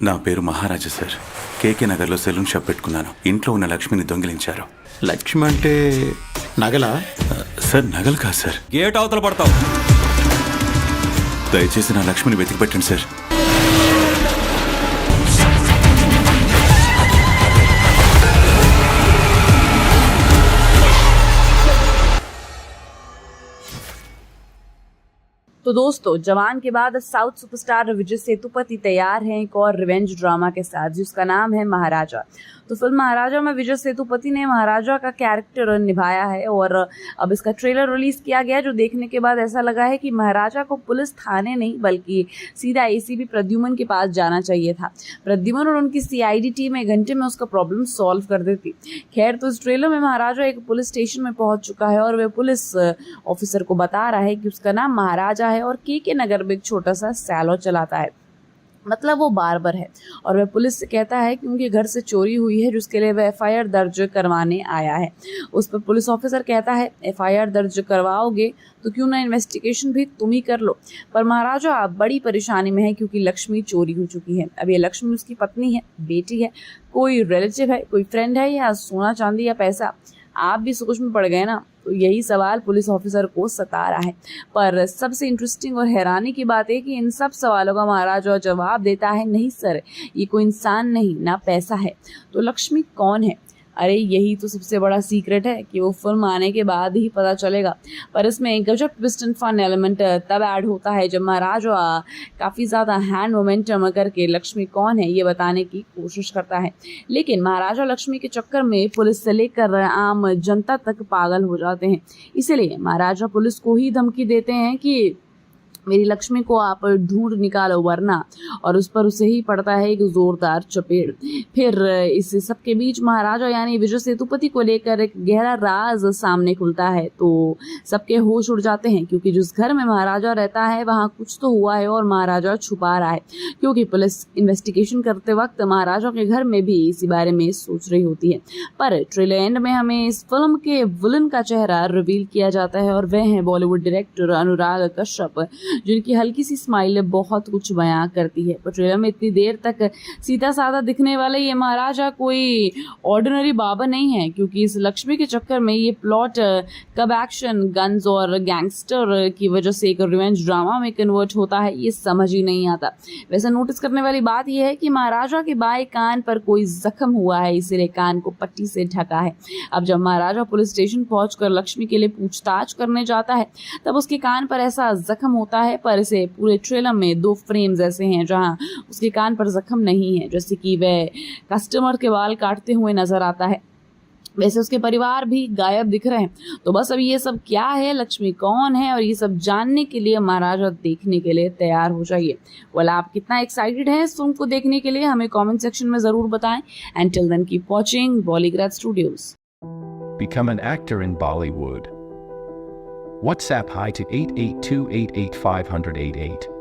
నా పేరు మహారాజా సార్. కేకే నగర్లో సెలూన్ షాప్ పెట్టుకున్నాను. ఇంట్లో ఉన్న లక్ష్మిని దొంగిలించారు. లక్ష్మి అంటే నగలా? సార్ నగలు కాదు సార్. గేట్ అవతల పడతావు. దయచేసి నా లక్ష్మిని వెతికి పెట్టండి సార్. तो दोस्तों, जवान के बाद साउथ सुपरस्टार विजय सेतुपति तैयार हैं एक और रिवेंज ड्रामा के साथ जिसका नाम है महाराजा। तो फिल्म महाराजा में विजय सेतुपति ने महाराजा का कैरेक्टर निभाया है और अब इसका ट्रेलर रिलीज किया गया, जो देखने के बाद ऐसा लगा है कि महाराजा को पुलिस थाने नहीं बल्कि सीधा एसीपी प्रद्युमन के पास जाना चाहिए था। प्रद्युमन और उनकी सीआईडी टीम 1 घंटे में उसका प्रॉब्लम सॉल्व कर देती। खैर, तो इस ट्रेलर में महाराजा एक पुलिस स्टेशन में पहुंच चुका है और वह पुलिस ऑफिसर को बता रहा है कि उसका नाम महाराजा है और केके नगर में एक छोटा सा सैलून चलाता है, मतलब वो बार्बर है। और वह पुलिस से कहता है कि उनके घर से चोरी हुई है, जिसके लिए वह एफआईआर दर्ज करवाने आया है। उस पर पुलिस ऑफिसर कहता है, एफआईआर दर्ज करवाओगे तो क्यों ना इन्वेस्टिगेशन भी तुम ही कर लो। पर महाराजा आप बड़ी परेशानी में है क्योंकि लक्ष्मी चोरी हो चुकी है। अब ये लक्ष्मी उसकी पत्नी है, बेटी है, कोई रिलेटिव है, कोई फ्रेंड है या सोना चांदी या पैसा? आप भी सोच में पड़ गए ना। तो यही सवाल पुलिस ऑफिसर को सता रहा है। पर सबसे इंटरेस्टिंग और हैरानी की बात है कि इन सब सवालों का महाराजा जवाब देता है, नहीं सर, ये कोई इंसान नहीं, ना पैसा है। तो लक्ष्मी कौन है? अरे यही तो सबसे बड़ा सीक्रेट है कि वो फिल्म आने के बाद ही पता चलेगा। पर इसमें एक गजब ट्विस्ट एंड फन एलिमेंट तब ऐड होता है जब महाराजा काफ़ी ज़्यादा हैंड मोमेंटम करके लक्ष्मी कौन है ये बताने की कोशिश करता है। लेकिन महाराजा लक्ष्मी के चक्कर में पुलिस से लेकर आम जनता तक पागल हो जाते हैं। इसीलिए महाराजा पुलिस को ही धमकी देते हैं कि मेरी लक्ष्मी को आप ढूंढ निकालो वरना, और उस पर उसे ही पड़ता है एक जोरदार चपेट। फिर इस सबके बीच महाराजा यानी विजय सेतुपति को लेकर एक गहरा राज सामने खुलता है। तो सबके होश उड़ जाते हैं क्योंकि जिस घर में महाराजा रहता है वहाँ कुछ तो हुआ है और महाराजा छुपा रहा है, क्योंकि पुलिस इन्वेस्टिगेशन करते वक्त महाराजा के घर में भी इसी बारे में सोच रही होती है। पर ट्रेलर एंड में हमें इस फिल्म के विलन का चेहरा रिवील किया जाता है और वह है बॉलीवुड डायरेक्टर अनुराग कश्यप, जिनकी हल्की सी स्माइल बहुत कुछ बयां करती है। पर ट्रेलर में इतनी देर तक सीधा साधा दिखने वाला ये महाराजा कोई ऑर्डिनरी बाबा नहीं है, क्योंकि इस लक्ष्मी के चक्कर में ये प्लॉट कब एक्शन, गन्स और गैंगस्टर की वजह से एक रिवेंज ड्रामा में कन्वर्ट होता है, ये समझ ही नहीं आता। वैसे नोटिस करने वाली बात यह है कि महाराजा के बाएं कान पर कोई जख्म हुआ है, इसीलिए कान को पट्टी से ढका है। अब जब महाराजा पुलिस स्टेशन पहुंचकर लक्ष्मी के लिए पूछताछ करने जाता है तब उसके कान पर ऐसा जख्म होता है, पर इसे पूरे ट्रेलर में 2 फ्रेम्स ऐसे हैं जहां उसके कान पर जख्म नहीं है, जैसे कि वह कस्टमर के बाल काटते हुए नजर आता है। वैसे उसके परिवार भी गायब दिख रहे हैं। तो बस अब ये सब क्या है, लक्ष्मी कौन है, और ये सब जानने के लिए महाराजा देखने के लिए तैयार हो जाइए। वाला आप कितना एक्साइटेड हैं इस फिल्म को देखने के लिए हमें कमेंट सेक्शन में जरूर बताएं। And till then keep watching Bollygrad studios. Become an actor in Bollywood. WhatsApp hi to 8828850088.